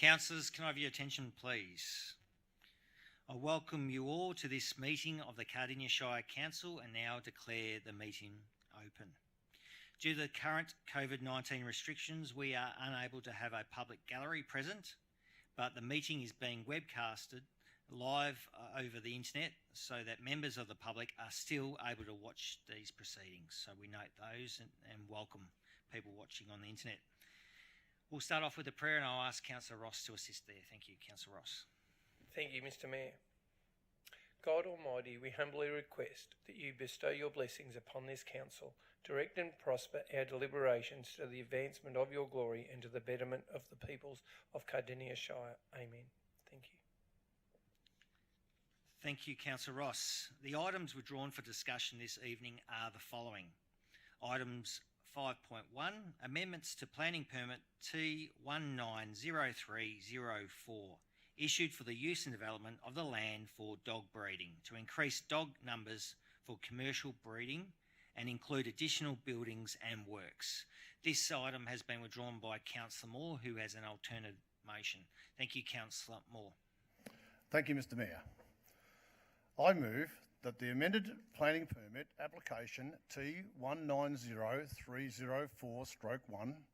Councillors, can I have your attention, please? I welcome you all to this meeting of the Cardinia Shire Council and now declare the meeting open. Due to the current COVID-19 restrictions, we are unable to have a public gallery present, but the meeting is being webcasted live over the internet so that members of the public are still able to watch these proceedings. So we note those and welcome people watching on the internet. We'll start off with a prayer and I'll ask Councillor Ross to assist there. Thank you, Councillor Ross. Thank you, Mr. Mayor. God Almighty, we humbly request that you bestow your blessings upon this council, direct and prosper our deliberations to the advancement of your glory and to the betterment of the peoples of Cardinia Shire. Amen. Thank you. Thank you, Councillor Ross. The items withdrawn for discussion this evening are the following. Items 5.1, amendments to planning permit T190304, issued for the use and development of the land for dog breeding to increase dog numbers for commercial breeding and include additional buildings and works. This item has been withdrawn by Councillor Moore, who has an alternative motion. Thank you, Councillor Moore. Thank you, Mr. Mayor. I move that the amended planning permit application T190304/1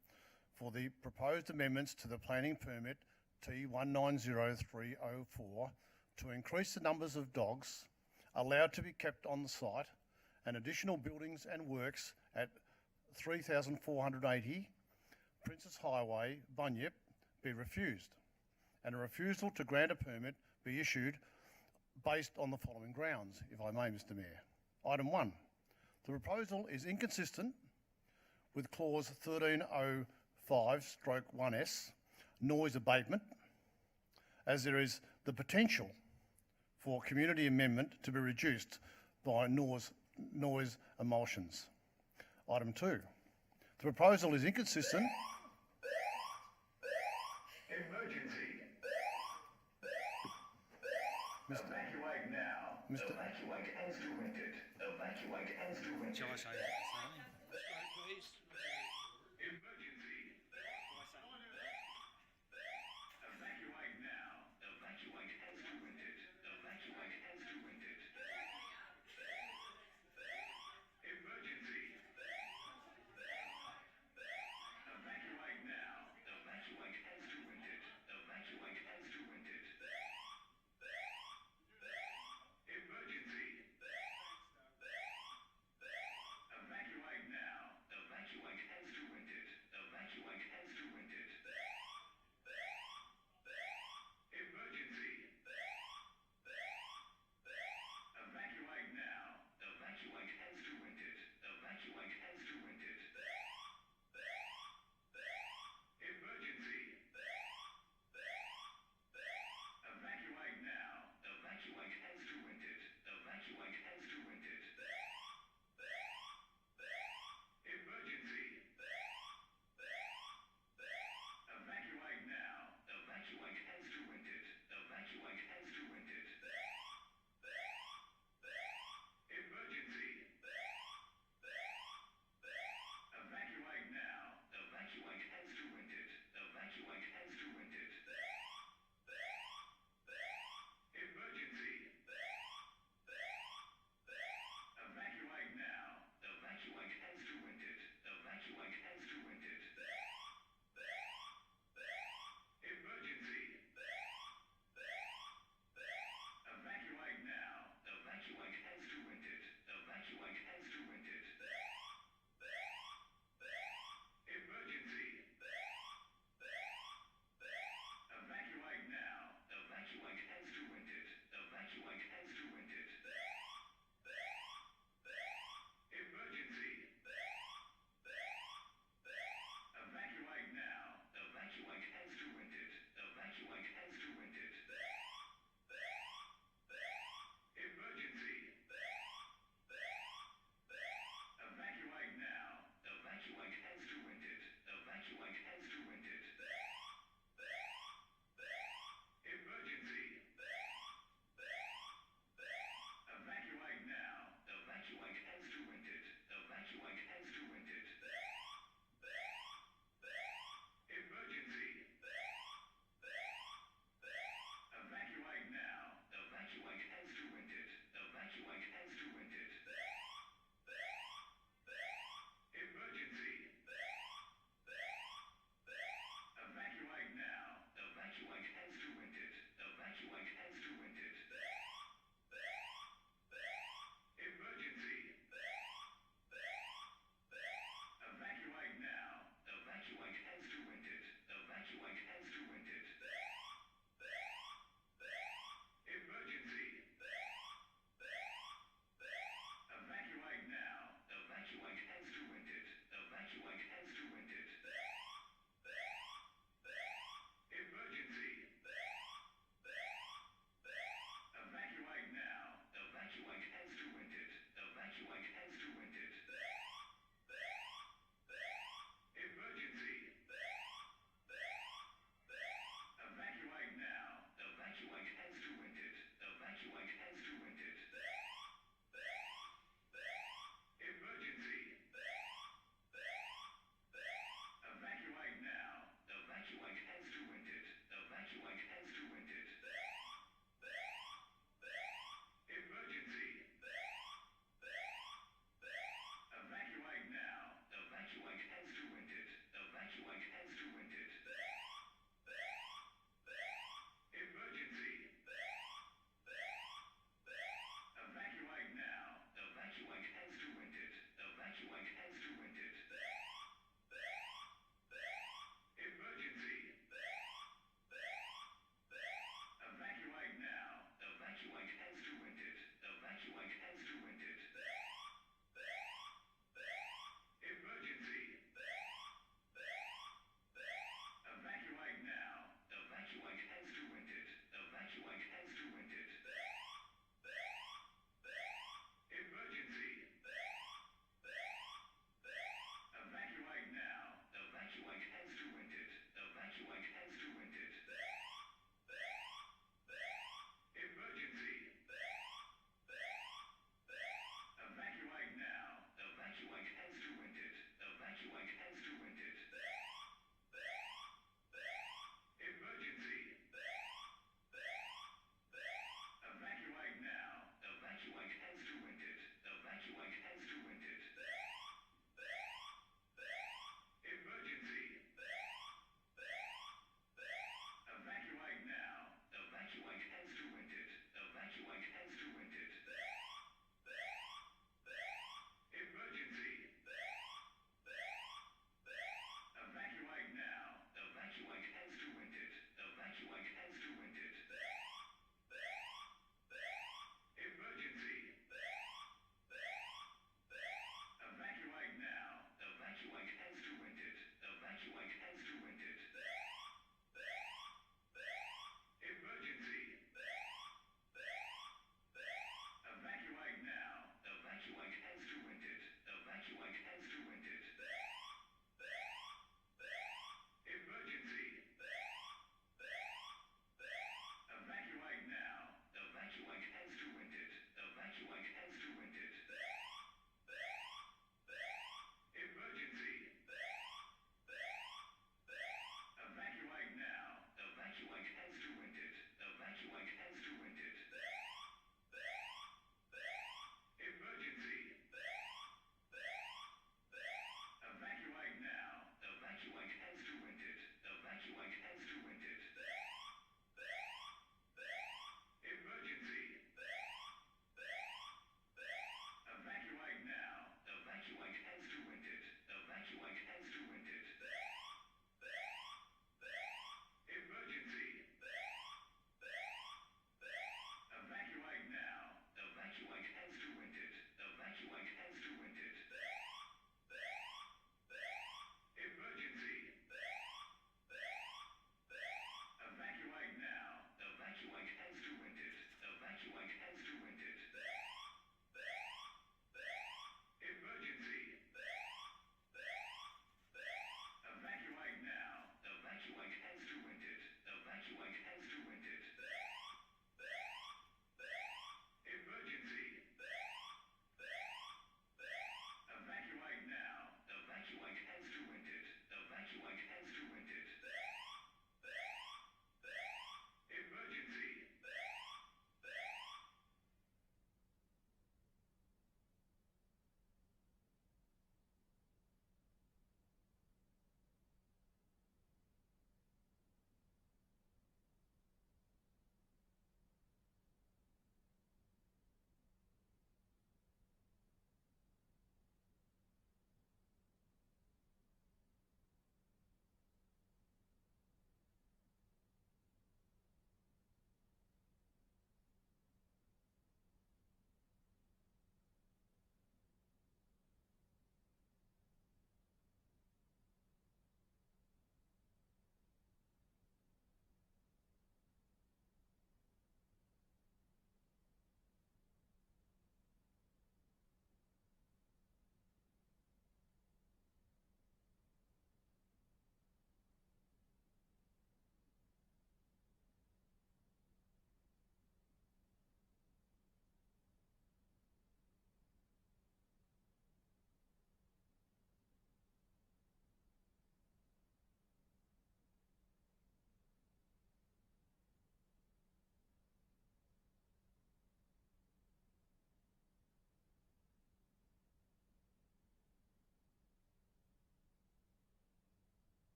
for the proposed amendments to the planning permit T190304 to increase the numbers of dogs allowed to be kept on the site and additional buildings and works at 3480 Princess Highway, Bunyip, be refused, and a refusal to grant a permit be issued based on the following grounds, if I may, Mr. Mayor. Item 1, the proposal is inconsistent with clause 1305/1S, noise abatement, as there is the potential for community amendment to be reduced by noise emulsions. Item 2, the proposal is inconsistent. Emergency. Evacuate now. Evacuate as directed. Evacuate as directed. Shall I say that? Please. Emergency. Evacuate now. Evacuate as directed. Evacuate as directed. Emergency. Evacuate now. Evacuate as directed. Evacuate as directed. Emergency. Evacuate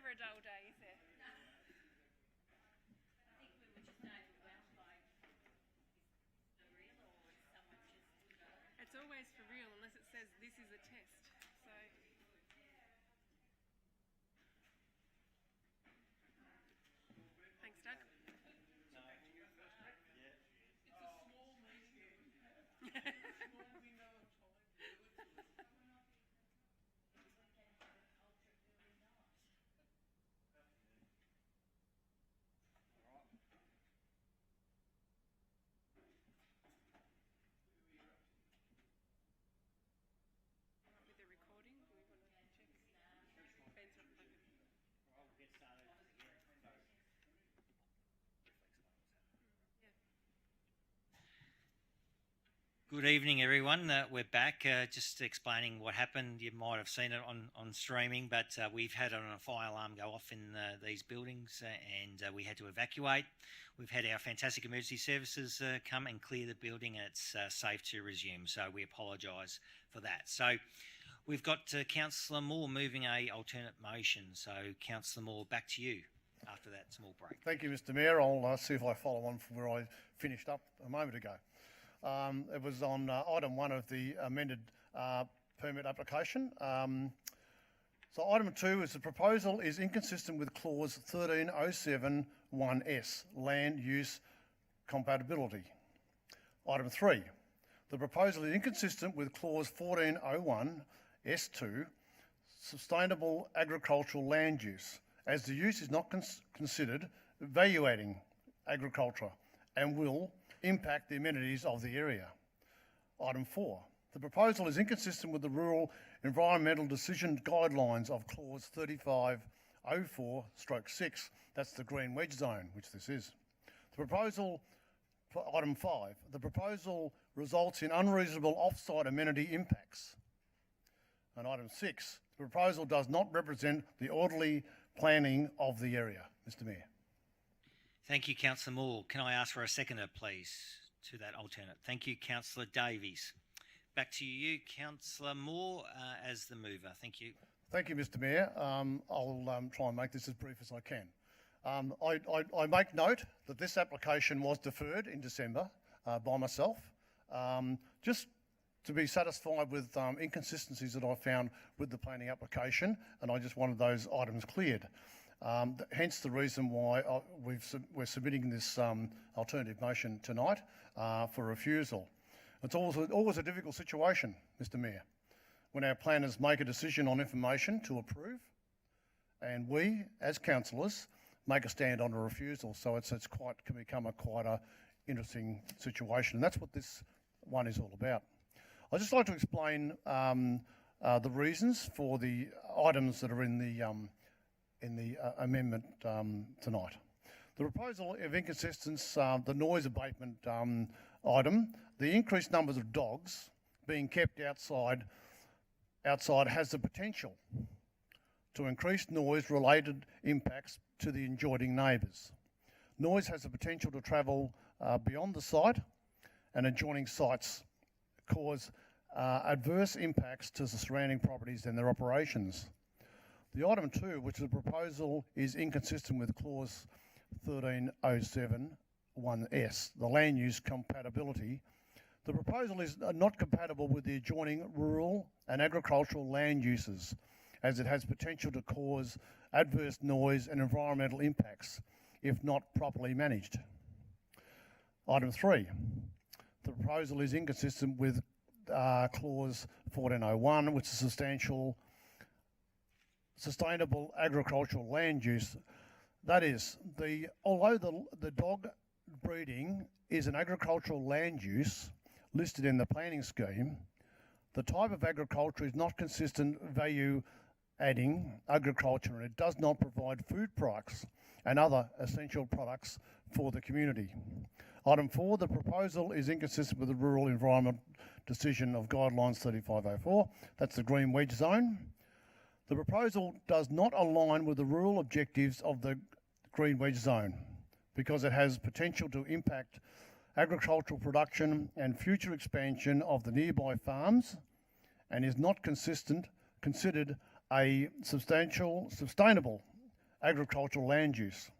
never a dull day, is there? It's always for real unless it says this is a test. So. Thanks, Doug. With the recording, do we want to check? Ben's not plugged in. Good evening, everyone. We're back. Just explaining what happened. You might have seen it on streaming, but we've had a fire alarm go off in these buildings and we had to evacuate. We've had our fantastic emergency services come and clear the building, and it's safe to resume. So we apologise for that. So we've got Councillor Moore moving a alternate motion. So Councillor Moore, back to you after that small break. Thank you, Mr Mayor. I'll see if I follow on from where I finished up a moment ago. It was on item 1 of the amended permit application. So item 2 is the proposal is inconsistent with clause 1307(1)(s), land use compatibility. Item 3, the proposal is inconsistent with clause 1401(s)(2), sustainable agricultural land use, as the use is not considered value-adding agriculture and will impact the amenities of the area. Item 4, the proposal is inconsistent with the Rural Environmental Decision Guidelines of clause 3504/6, that's the green wedge zone, which this is. The proposal, for item 5, the proposal results in unreasonable off-site amenity impacts. And item 6, the proposal does not represent the orderly planning of the area. Mr Mayor. Thank you, Councillor Moore. Can I ask for a seconder, please, to that alternate? Thank you, Councillor Davies. Back to you, Councillor Moore, as the mover. Thank you. Thank you, Mr Mayor. I'll try and make this as brief as I can. I make note that this application was deferred in December by myself, just to be satisfied with inconsistencies that I found with the planning application, and I just wanted those items cleared. Hence the reason why we're submitting this alternative motion tonight for refusal. It's always a difficult situation, Mr Mayor, when our planners make a decision on information to approve and we, as councillors, make a stand on a refusal. So it can become quite a interesting situation, and that's what this one is all about. I'd just like to explain the reasons for the items that are in the amendment tonight. The proposal of inconsistence, the noise abatement item, the increased numbers of dogs being kept outside has the potential to increase noise-related impacts to the adjoining neighbours. Noise has the potential to travel beyond the site, and adjoining sites cause adverse impacts to the surrounding properties and their operations. The item 2, which the proposal is inconsistent with clause 1307(1)(s), the land use compatibility. The proposal is not compatible with the adjoining rural and agricultural land uses, as it has potential to cause adverse noise and environmental impacts if not properly managed. Item 3, the proposal is inconsistent with clause 1401, which is sustainable agricultural land use. That is, although the dog breeding is an agricultural land use listed in the planning scheme, the type of agriculture is not consistent value-adding agriculture, and it does not provide food products and other essential products for the community. Item 4, the proposal is inconsistent with the Rural Environment Decision of Guidelines 3504, that's the green wedge zone. The proposal does not align with the rural objectives of the green wedge zone because it has potential to impact agricultural production and future expansion of the nearby farms, and is not considered a sustainable agricultural land use.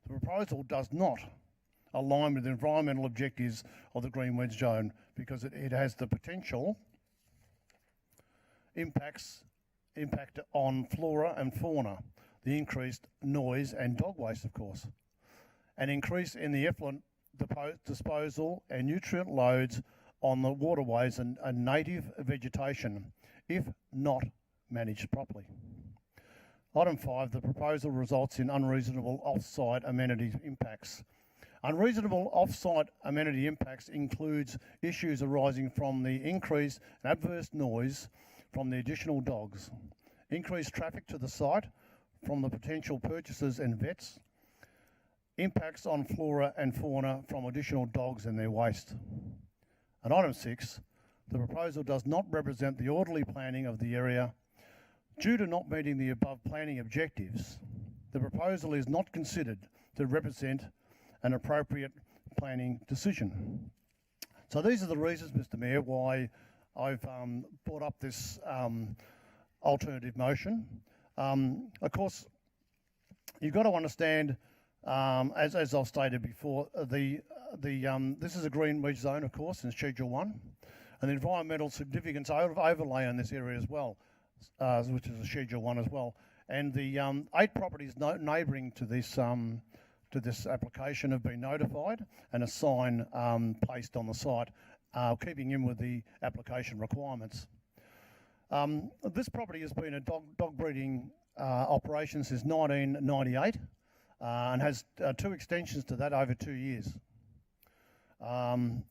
The proposal does not align with the environmental objectives of the Green Wedge Zone because it has the potential impact on flora and fauna, the increased noise and dog waste, of course, an increase in the effluent disposal and nutrient loads on the waterways and native vegetation, if not managed properly. Item 5, the proposal results in unreasonable off-site amenity impacts. Unreasonable off-site amenity impacts includes issues arising from the increased and adverse noise from the additional dogs, increased traffic to the site from the potential purchasers and vets, impacts on flora and fauna from additional dogs and their waste. And item 6, the proposal does not represent the orderly planning of the area. Due to not meeting the above planning objectives, the proposal is not considered to represent an appropriate planning decision. So these are the reasons, Mr Mayor, why I've brought up this alternative motion. Of course, you've got to understand, as I've stated before, this is a green wedge zone, of course, in Schedule 1, and the environmental significance overlay in this area as well, which is a Schedule 1 as well. And the 8 properties neighbouring to this application have been notified and a sign placed on the site, keeping in with the application requirements. This property has been a dog breeding operation since 1998 and has 2 extensions to that over 2 years. And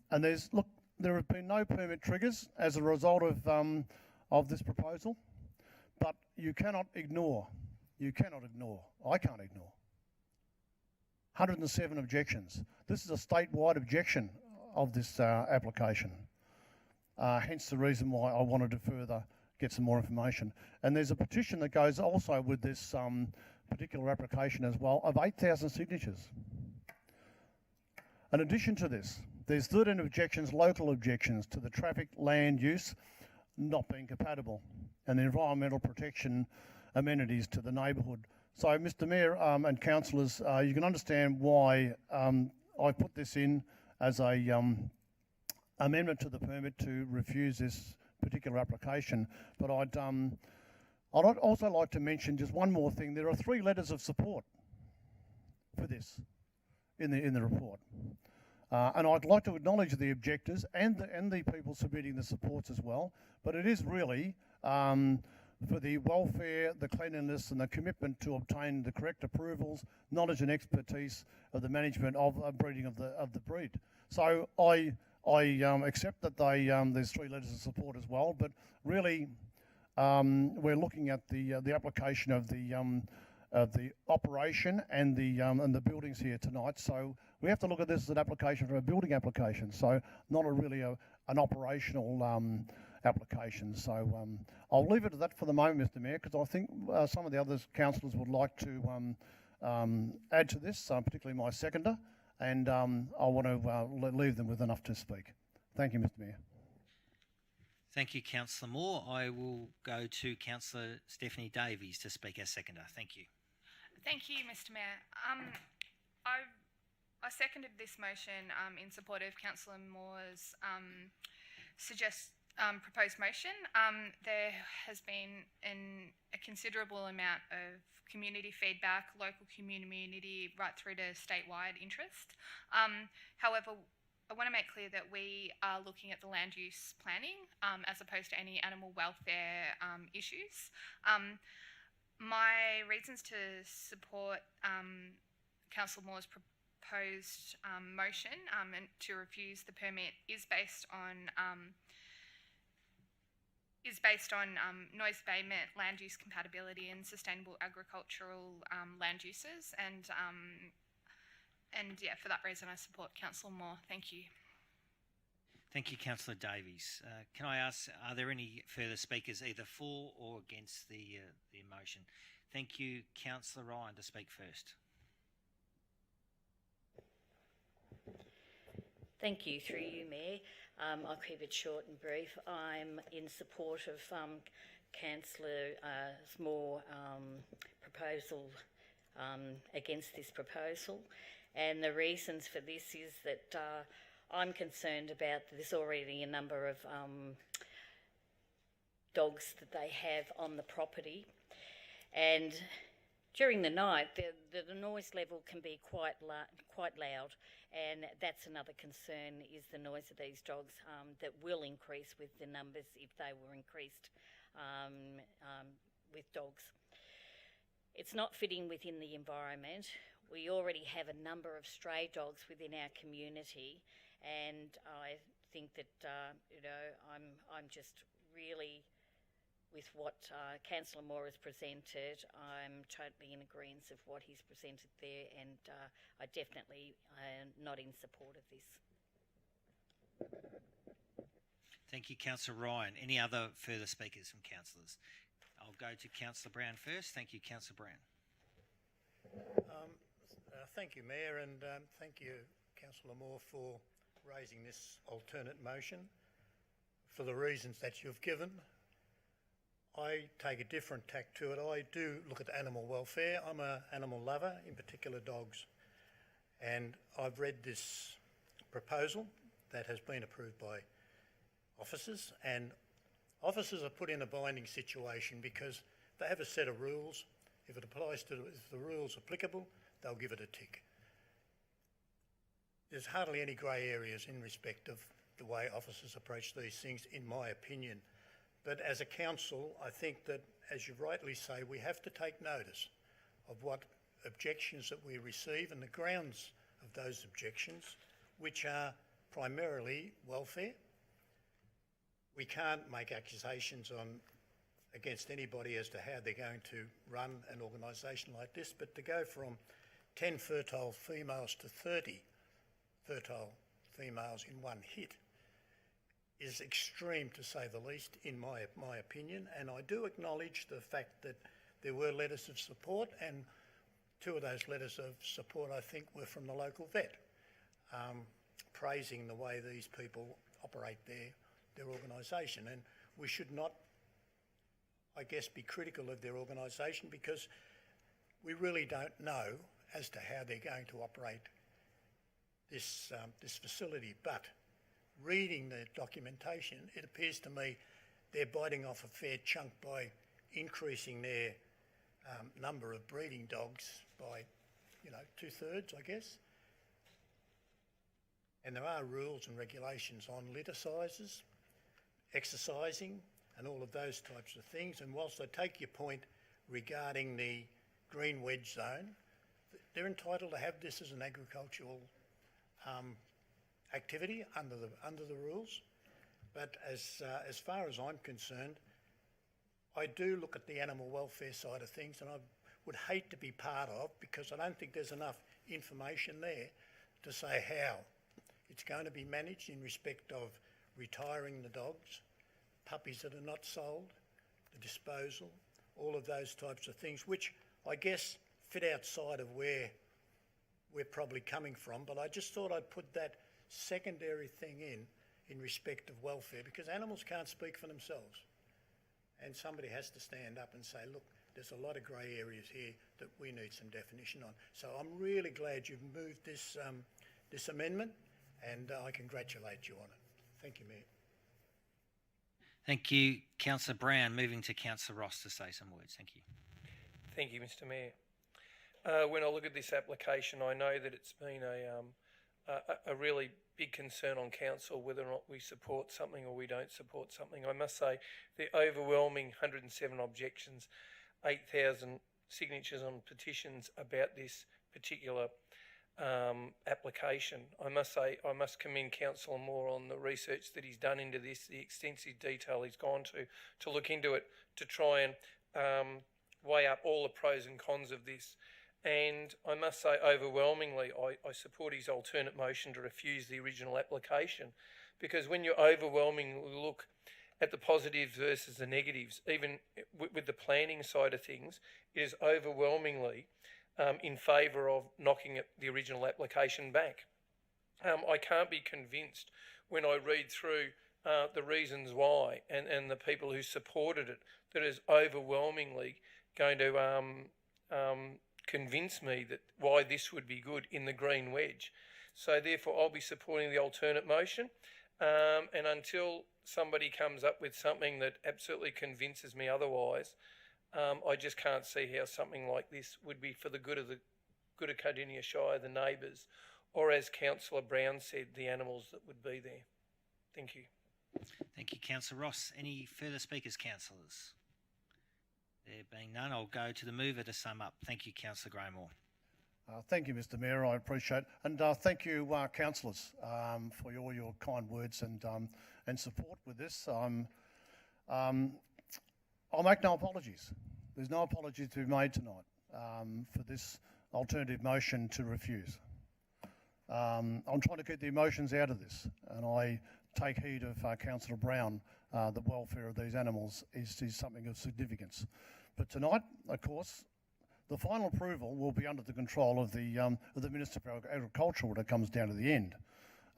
there have been no permit triggers as a result of this proposal, but you cannot ignore, I can't ignore 107 objections. This is a statewide objection of this application. Hence the reason why I wanted to further get some more information. And there's a petition that goes also with this particular application as well of 8,000 signatures. In addition to this, there's 13 objections, local objections to the traffic land use not being compatible and the environmental protection amenities to the neighbourhood. So, Mr Mayor and councillors, you can understand why I put this in as a amendment to the permit to refuse this particular application. But I'd also like to mention just one more thing. There are 3 letters of support for this in the report. And I'd like to acknowledge the objectors and the people submitting the supports as well. But it is really for the welfare, the cleanliness and the commitment to obtain the correct approvals, knowledge and expertise of the management of breeding of the breed. So I accept that there's 3 letters of support as well, but really we're looking at the application of the operation and the buildings here tonight. So we have to look at this as an application for a building application, so not an operational application. So I'll leave it at that for the moment, Mr Mayor, because I think some of the other councillors would like to add to this, particularly my seconder, and I want to leave them with enough to speak. Thank you, Mr Mayor. Thank you, Councillor Moore. I will go to Councillor Stephanie Davies to speak as seconder. Thank you. Thank you, Mr Mayor. I seconded this motion in support of Councillor Moore's proposed motion. There has been a considerable amount of community feedback, local community, right through to statewide interest. However, I want to make clear that we are looking at the land use planning as opposed to any animal welfare issues. My reasons to support Councillor Moore's proposed motion and to refuse the permit is based on noise abatement, land use compatibility, and sustainable agricultural land uses. And yeah, for that reason, I support Councillor Moore. Thank you. Thank you, Councillor Davies. Can I ask, are there any further speakers either for or against the motion? Thank you, Councillor Ryan, to speak first. Thank you, through you, Mayor. I'll keep it short and brief. I'm in support of Councillor Moore's proposal against this proposal. And the reasons for this is that I'm concerned about there's already a number of dogs that they have on the property, and during the night the noise level can be quite loud, and that's another concern, is the noise of these dogs that will increase with the numbers if they were increased with dogs. It's not fitting within the environment. We already have a number of stray dogs within our community, and I think that I'm just really, with what Councillor Moore has presented, I'm totally in agreement of what he's presented there, and I definitely not in support of this. Thank you, Councillor Ryan. Any other further speakers from councillors? I'll go to Councillor Brown first. Thank you, Councillor Brown. Thank you, Mayor, and thank you, Councillor Moore, for raising this alternate motion. For the reasons that you've given, I take a different tack to it. I do look at animal welfare. I'm an animal lover, in particular dogs, and I've read this proposal that has been approved by officers, and officers are put in a binding situation because they have a set of rules. If it applies to, if the rule's applicable, they'll give it a tick. There's hardly any grey areas in respect of the way officers approach these things, in my opinion. But as a council, I think that, as you rightly say, we have to take notice of what objections that we receive and the grounds of those objections, which are primarily welfare. We can't make accusations against anybody as to how they're going to run an organisation like this, but to go from 10 fertile females to 30 fertile females in one hit is extreme, to say the least, in my opinion. And I do acknowledge the fact that there were letters of support, and two of those letters of support, I think, were from the local vet, praising the way these people operate their organisation. And we should not, I guess, be critical of their organisation, because we really don't know as to how they're going to operate this facility. But reading the documentation, it appears to me they're biting off a fair chunk by increasing their number of breeding dogs by, 2/3, I guess. And there are rules and regulations on litter sizes, exercising, and all of those types of things. And whilst I take your point regarding the green wedge zone, they're entitled to have this as an agricultural activity under the rules. But as far as I'm concerned, I do look at the animal welfare side of things, and I would hate to be part of, because I don't think there's enough information there to say how it's going to be managed in respect of retiring the dogs, puppies that are not sold, the disposal, all of those types of things, which I guess fit outside of where we're probably coming from. But I just thought I'd put that secondary thing in respect of welfare, because animals can't speak for themselves. And somebody has to stand up and say, look, there's a lot of grey areas here that we need some definition on. So I'm really glad you've moved this amendment, and I congratulate you on it. Thank you, Mayor. Thank you, Councillor Brown. Moving to Councillor Ross to say some words. Thank you. Thank you, Mr. Mayor. When I look at this application, I know that it's been a really big concern on council whether or not we support something or we don't support something. I must say the overwhelming 107 objections, 8,000 signatures on petitions about this particular application. I must say I must commend Councillor Moore on the research that he's done into this, the extensive detail he's gone to look into it, to try and weigh up all the pros and cons of this. And I must say, overwhelmingly, I support his alternate motion to refuse the original application, because when you overwhelmingly look at the positives versus the negatives, even with the planning side of things, it is overwhelmingly in favour of knocking the original application back. I can't be convinced when I read through the reasons why and the people who supported it that is overwhelmingly going to convince me that why this would be good in the green wedge. So therefore, I'll be supporting the alternate motion. And until somebody comes up with something that absolutely convinces me otherwise, I just can't see how something like this would be for the good of Cardinia Shire, the neighbours, or as Councillor Brown said, the animals that would be there. Thank you. Thank you, Councillor Ross. Any further speakers, councillors? There being none, I'll go to the mover to sum up. Thank you, Councillor Graymore. Thank you, Mr Mayor. I appreciate it. And thank you, councillors, for all your kind words and support with this. I'll make no apologies. There's no apology to be made tonight for this alternative motion to refuse. I'm trying to keep the emotions out of this, and I take heed of Councillor Brown. The welfare of these animals is something of significance. But tonight, of course, the final approval will be under the control of the Minister for Agriculture when it comes down to the end,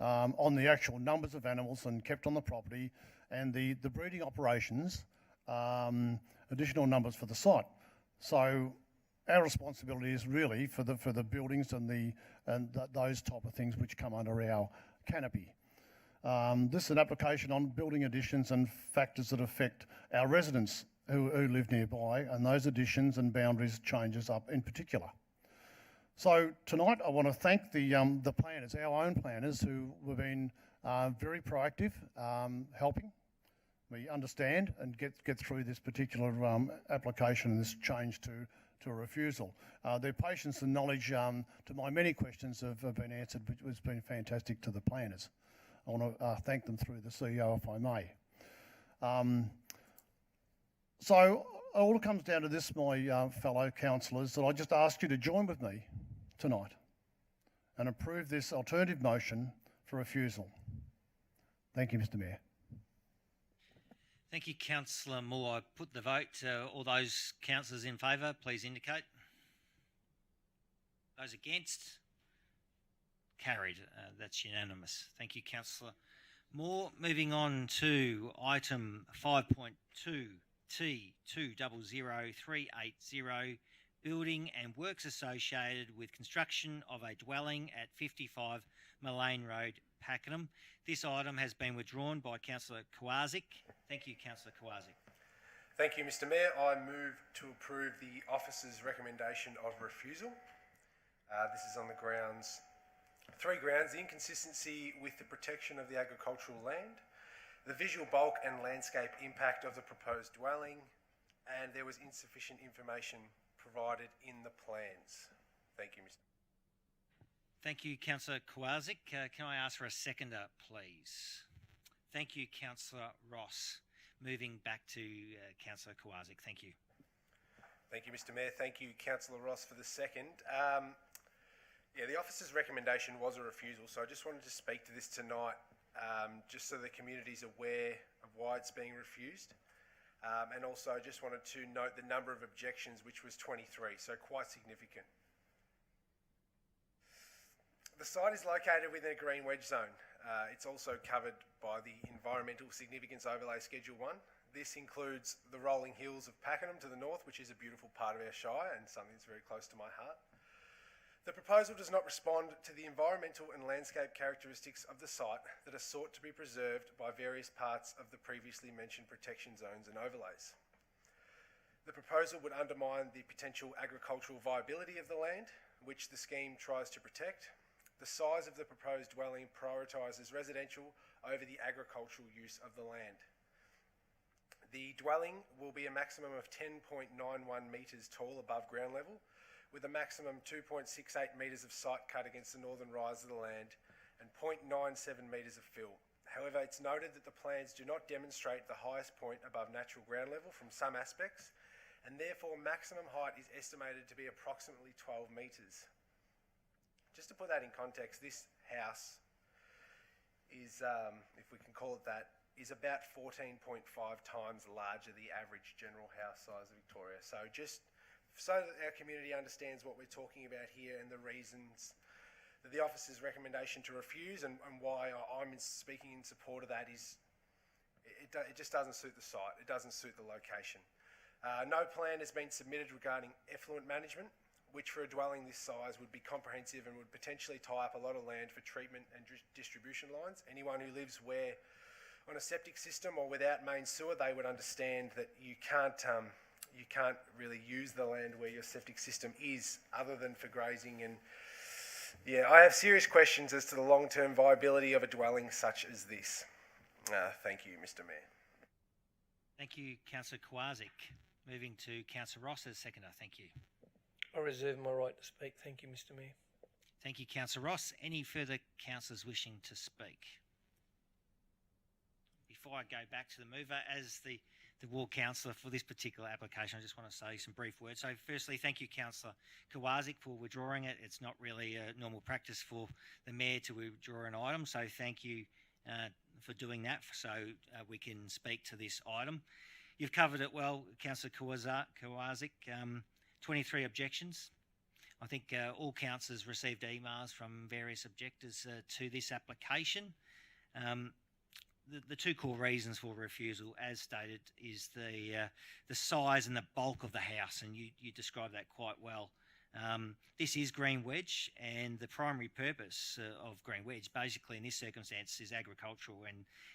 on the actual numbers of animals and kept on the property, and the breeding operations, additional numbers for the site. So our responsibility is really for the buildings and those type of things which come under our canopy. This is an application on building additions and factors that affect our residents who live nearby, and those additions and boundaries changes up in particular. So tonight I want to thank the planners, our own planners, who have been very proactive, helping me understand and get through this particular application and this change to a refusal. Their patience and knowledge to my many questions have been answered, which has been fantastic to the planners. I want to thank them through the CEO, if I may. So it all comes down to this, my fellow councillors, that I just ask you to join with me tonight and approve this alternative motion for refusal. Thank you, Mr Mayor. Thank you, Councillor Moore. I put the vote. All those councillors in favour, please indicate. Those against? Carried. That's unanimous. Thank you, Councillor Moore. Moving on to item 5.2 T200380, building and works associated with construction of a dwelling at 55 Mullane Road, Pakenham. This item has been withdrawn by Councillor Kowarczyk. Thank you, Councillor Kowarczyk. Thank you, Mr Mayor. I move to approve the officer's recommendation of refusal. This is on the grounds, three grounds: the inconsistency with the protection of the agricultural land, the visual bulk and landscape impact of the proposed dwelling, and there was insufficient information provided in the plans. Thank you, Mr. Thank you, Councillor Kowarczyk. Can I ask for a seconder, please? Thank you, Councillor Ross. Moving back to Councillor Kowarczyk. Thank you. Thank you, Mr Mayor. Thank you, Councillor Ross, for the second. Yeah, the officer's recommendation was a refusal, so I just wanted to speak to this tonight, just so the community's aware of why it's being refused. And also I just wanted to note the number of objections, which was 23, so quite significant. The site is located within a green wedge zone. It's also covered by the Environmental Significance Overlay Schedule 1. This includes the rolling hills of Pakenham to the north, which is a beautiful part of our Shire and something that's very close to my heart. The proposal does not respond to the environmental and landscape characteristics of the site that are sought to be preserved by various parts of the previously mentioned protection zones and overlays. The proposal would undermine the potential agricultural viability of the land, which the scheme tries to protect. The size of the proposed dwelling prioritises residential over the agricultural use of the land. The dwelling will be a maximum of 10.91 metres tall above ground level, with a maximum 2.68 metres of site cut against the northern rise of the land and 0.97 metres of fill. However, it's noted that the plans do not demonstrate the highest point above natural ground level from some aspects, and therefore maximum height is estimated to be approximately 12 metres. Just to put that in context, this house is, if we can call it that, is about 14.5 times larger than the average general house size of Victoria. So just so that our community understands what we're talking about here and the reasons that the officer's recommendation to refuse and why I'm speaking in support of that is it just doesn't suit the site. It doesn't suit the location. No plan has been submitted regarding effluent management. which for a dwelling this size would be comprehensive and would potentially tie up a lot of land for treatment and distribution lines. Anyone who lives where on a septic system or without main sewer, they would understand that you can't really use the land where your septic system is other than for grazing. And yeah, I have serious questions as to the long-term viability of a dwelling such as this. Thank you, Mr. Mayor. Thank you, Councillor Kowaczyk. Moving to Councillor Ross as seconder. Thank you. I reserve my right to speak. Thank you, Mr. Mayor. Thank you, Councillor Ross. Any further councillors wishing to speak? Before I go back to the mover, as the ward councillor for this particular application, I just want to say some brief words. So firstly, thank you, Councillor Kowaczyk, for withdrawing it. It's not really a normal practice for the mayor to withdraw an item, so thank you for doing that so we can speak to this item. You've covered it well, Councillor Kowaczyk. 23 objections. I think all councillors received emails from various objectors to this application. The two core reasons for refusal, as stated, is the size and the bulk of the house, and you described that quite well. This is Green Wedge, and the primary purpose of Green Wedge, basically in this circumstance, is agricultural,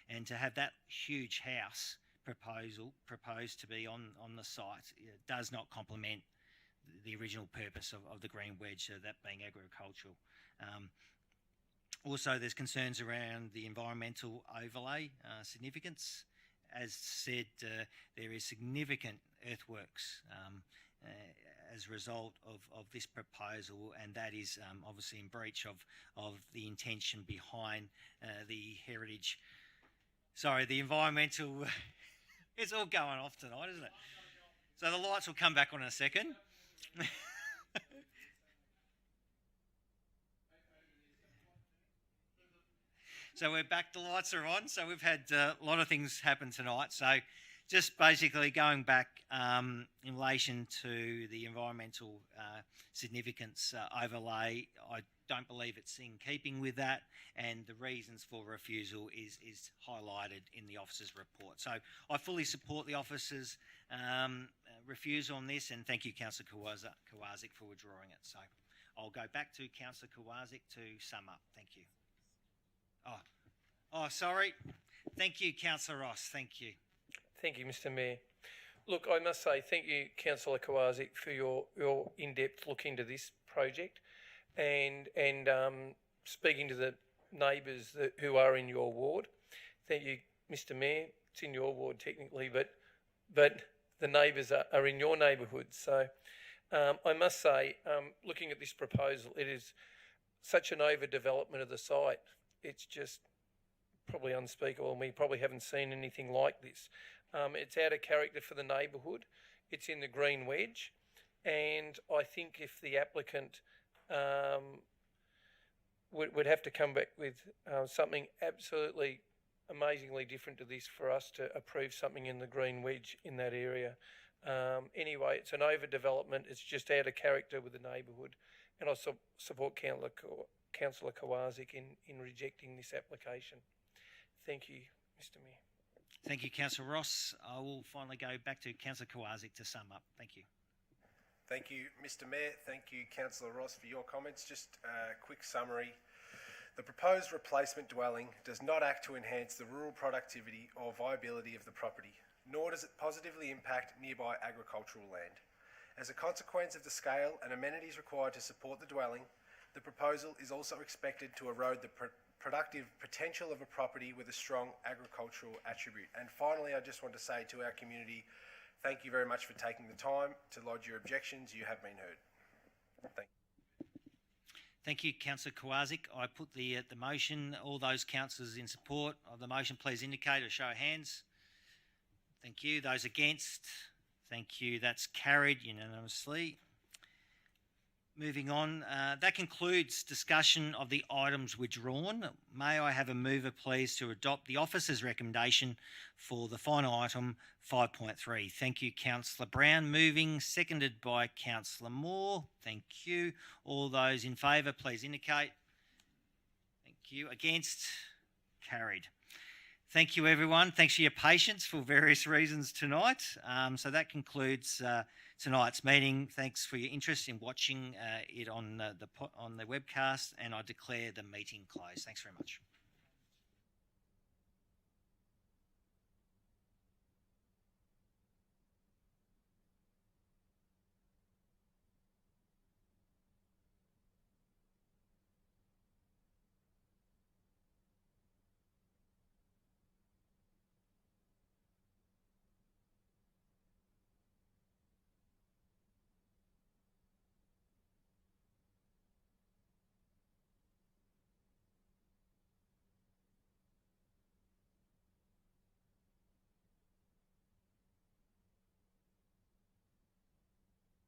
and to have that huge house proposed to be on the site does not complement the original purpose of the Green Wedge, that being agricultural. Also, there's concerns around the environmental overlay significance. As said, there is significant earthworks as a result of this proposal, and that is obviously in breach of the intention behind the environmental. It's all going off tonight, isn't it? So the lights will come back on in a second. So we're back, the lights are on. So we've had a lot of things happen tonight. So just basically going back in relation to the environmental significance overlay, I don't believe it's in keeping with that, and the reasons for refusal is highlighted in the officer's report. So I fully support the officer's refusal on this, and thank you, Councillor Kowaczyk, for withdrawing it. So I'll go back to Councillor Kowaczyk to sum up. Thank you. Oh, sorry. Thank you, Councillor Ross. Thank you. Thank you, Mr. Mayor. Look, I must say thank you, Councillor Kowaczyk, for your in-depth look into this project, and speaking to the neighbours who are in your ward. Thank you, Mr. Mayor. It's in your ward technically, but the neighbours are in your neighbourhood. So I must say, looking at this proposal, it is such an overdevelopment of the site. It's just probably unspeakable, and we probably haven't seen anything like this. It's out of character for the neighbourhood. It's in the Green Wedge, and I think if the applicant would have to come back with something absolutely amazingly different to this for us to approve something in the Green Wedge in that area. Anyway, it's an overdevelopment. It's just out of character with the neighbourhood, and I support Councillor Kowaczyk in rejecting this application. Thank you, Mr. Mayor. Thank you, Councillor Ross. I will finally go back to Councillor Kowaczyk to sum up. Thank you. Thank you, Mr. Mayor. Thank you, Councillor Ross, for your comments. Just a quick summary. The proposed replacement dwelling does not act to enhance the rural productivity or viability of the property, nor does it positively impact nearby agricultural land. As a consequence of the scale and amenities required to support the dwelling, the proposal is also expected to erode the productive potential of a property with a strong agricultural attribute. And finally, I just want to say to our community, thank you very much for taking the time to lodge your objections. You have been heard. Thank you. Thank you, Councillor Kowaczyk. I put the motion. All those councillors in support of the motion, please indicate or show of hands. Thank you. Those against? Thank you. That's carried unanimously. Moving on, that concludes discussion of the items withdrawn. May I have a mover, please, to adopt the officer's recommendation for the final item, 5.3. Thank you, Councillor Brown. Moving, seconded by Councillor Moore. Thank you. All those in favour, please indicate. Thank you. Against? Carried. Thank you, everyone. Thanks for your patience for various reasons tonight. So that concludes tonight's meeting. Thanks for your interest in watching it on the webcast, and I declare the meeting closed. Thanks very much.